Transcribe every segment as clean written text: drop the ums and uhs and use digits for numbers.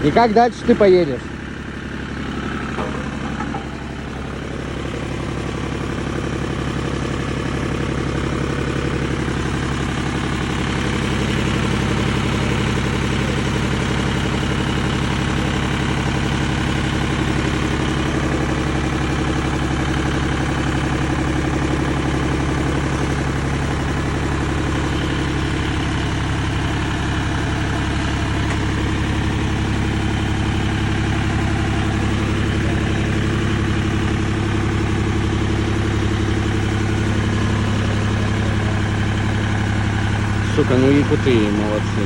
И как дальше ты поедешь? Сука, ну и крутые, молодцы.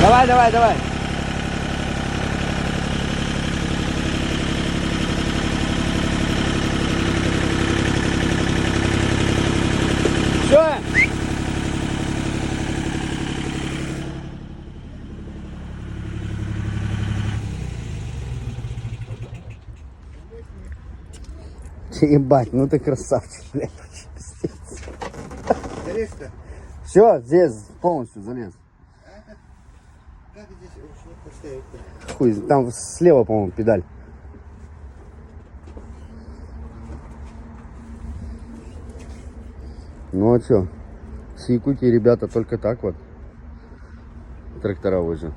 Давай, давай, давай. Все. Ебать, ну ты красавчик, блядь. Залез-то? Все, здесь полностью залез. Как здесь ручник поставить-то? Хуй, там слева, по-моему, педаль. Ну а что? С Якутии ребята только так вот трактора возят.